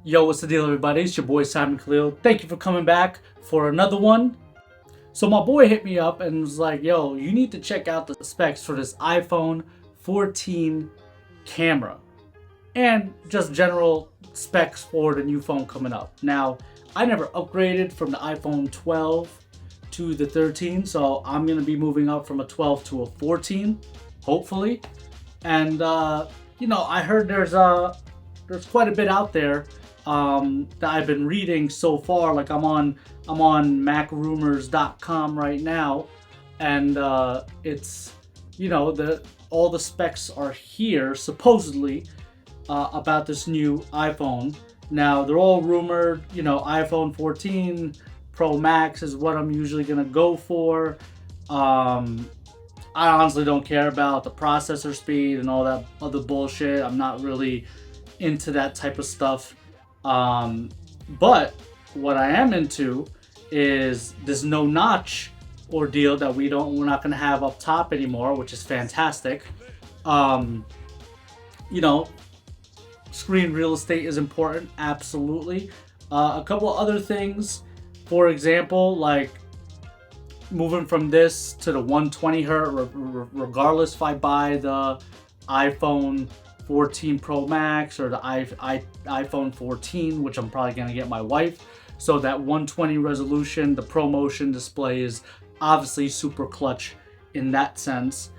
Yo, what's the deal, everybody? It's your boy Simon Khalil. Thank you for coming back for another one. So my boy hit me up and was like, yo, you need to check out the specs for this iPhone 14 camera and just general specs for the new phone coming up. Now, I never upgraded from the iPhone 12 to the 13, so I'm going to be moving up from a 12 to a 14, hopefully. And, I heard there's quite a bit out there that I've been reading so far. Like I'm on macrumors.com right now, and it's all the specs are here supposedly about this new iPhone. Now they're all rumored. iPhone 14 Pro Max is what I'm usually gonna go for. I honestly don't care about the processor speed and all that other bullshit. I'm not really into that type of stuff. But what I am into is this no notch ordeal that we're not gonna have up top anymore, which is fantastic. Screen real estate is important, absolutely. A couple of other things, for example, like moving from this to the 120 hertz, regardless if I buy the iPhone 14 Pro Max or the iPhone 14, which I'm probably going to get my wife. So that 120 resolution, the ProMotion display is obviously super clutch in that sense.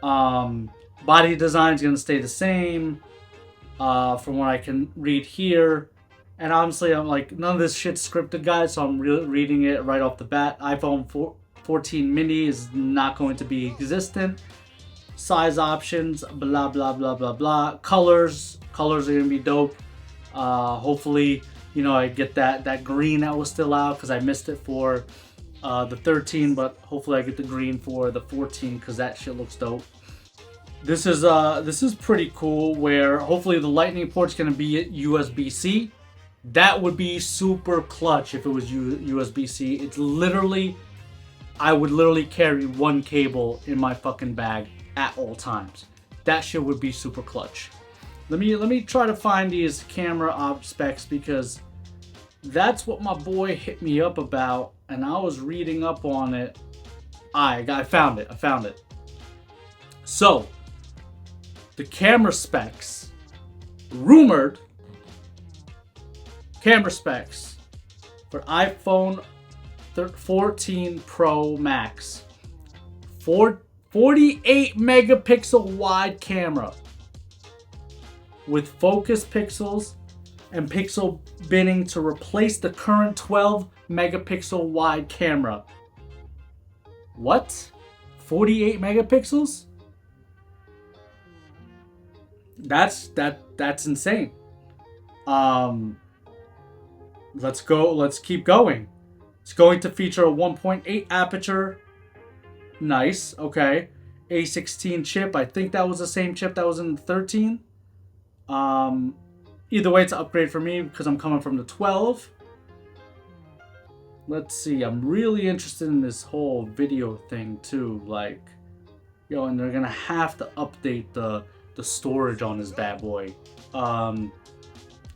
Body design is going to stay the same from what I can read here. And honestly, I'm like, none of this shit's scripted, guys, so I'm reading it right off the bat. iPhone 14 mini is not going to be existent. Size options, blah blah blah blah blah. Colors are gonna be dope. Hopefully, I get that green that was still out because I missed it for the 13, but hopefully I get the green for the 14 because that shit looks dope. This is pretty cool. Where hopefully the lightning port's gonna be at USB-C. That would be super clutch if it was USB-C. It's literally, I would literally carry one cable in my fucking bag at all times. That shit would be super clutch. Let me try to find these camera specs because that's what my boy hit me up about, and I was reading up on it. I found it. So the camera specs, rumored camera specs for iPhone 14 Pro Max. 48 megapixel wide camera with focus pixels and pixel binning to replace the current 12 megapixel wide camera. What? 48 megapixels? That's insane. Let's keep going. It's going to feature a 1.8 aperture. Nice, okay. A16 chip. I think that was the same chip that was in the 13. Either way, it's an upgrade for me because I'm coming from the 12. Let's see. I'm really interested in this whole video thing too. And they're gonna have to update the storage on this bad boy.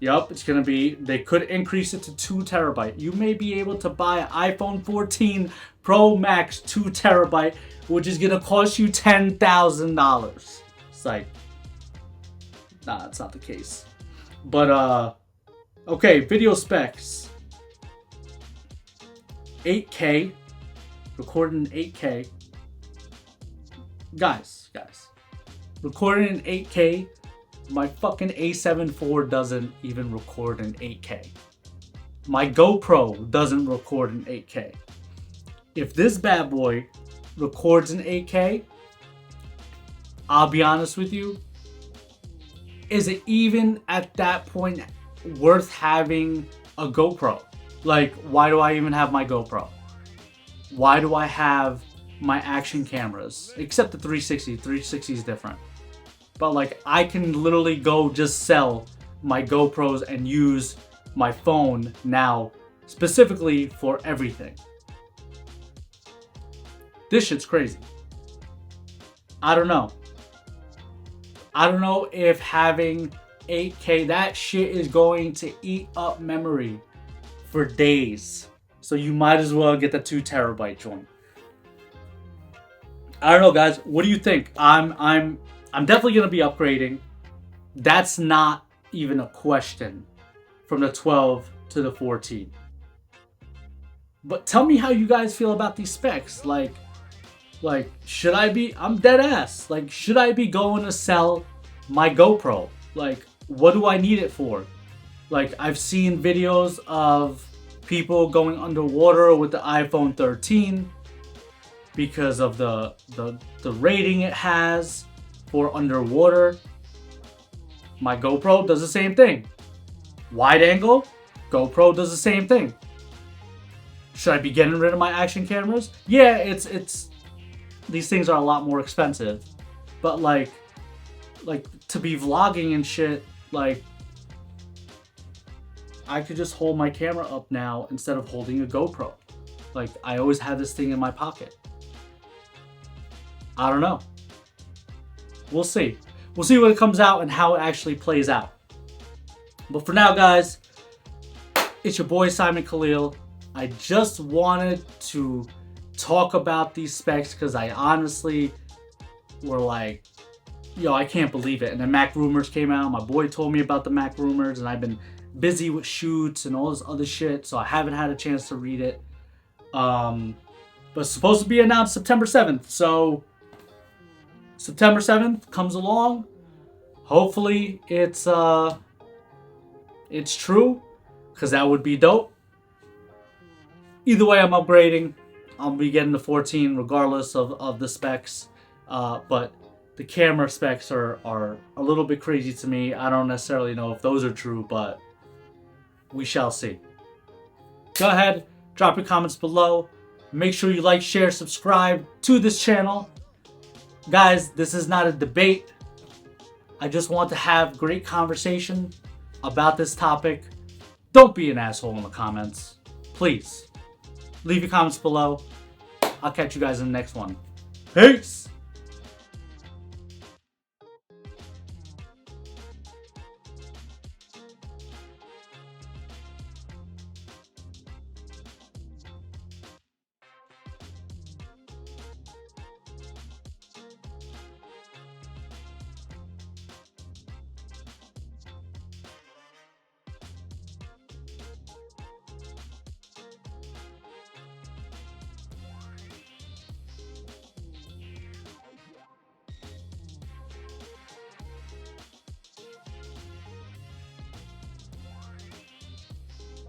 It's gonna be, they could increase it to 2 terabyte. You may be able to buy an iPhone 14 Pro Max 2 terabyte, which is gonna cost you $10,000. It's like, nah, that's not the case. But okay, video specs. 8K, recording in 8K. Guys, recording in 8K. My fucking A7 IV doesn't even record in 8K. My GoPro doesn't record in 8K. If this bad boy records in 8K, I'll be honest with you, is it even at that point worth having a GoPro? Like, why do I even have my GoPro? Why do I have my action cameras? Except the 360. 360 is different. But I can literally go just sell my GoPros and use my phone now specifically for everything. This shit's crazy. I don't know. I don't know if having 8K. That shit is going to eat up memory for days. So you might as well get the 2 terabyte joint. I don't know, guys. What do you think? I'm definitely gonna be upgrading. That's not even a question from the 12 to the 14. But tell me how you guys feel about these specs. Like should I be? I'm dead ass. Like, should I be going to sell my GoPro? Like, what do I need it for? Like, I've seen videos of people going underwater with the iPhone 13 because of the rating it has for underwater. My GoPro does the same thing. Wide angle, GoPro does the same thing. Should I be getting rid of my action cameras? Yeah, it's these things are a lot more expensive. But like to be vlogging and shit, like I could just hold my camera up now instead of holding a GoPro. Like, I always have this thing in my pocket. I don't know. We'll see. We'll see when it comes out and how it actually plays out. But for now, guys, it's your boy Simon Khalil. I just wanted to talk about these specs because I honestly were like, yo, I can't believe it. And then Mac Rumors came out. My boy told me about the Mac Rumors, and I've been busy with shoots and all this other shit, so I haven't had a chance to read it. But it's supposed to be announced September 7th. So September 7th comes along. Hopefully it's true, because that would be dope. Either way, I'm upgrading. I'll be getting the 14 regardless of the specs. But the camera specs are a little bit crazy to me. I don't necessarily know if those are true, but we shall see. Go ahead, drop your comments below. Make sure you like, share, subscribe to this channel. Guys, this is not a debate. I just want to have great conversation about this topic. Don't be an asshole in the comments. Please. Leave your comments below. I'll catch you guys in the next one. Peace!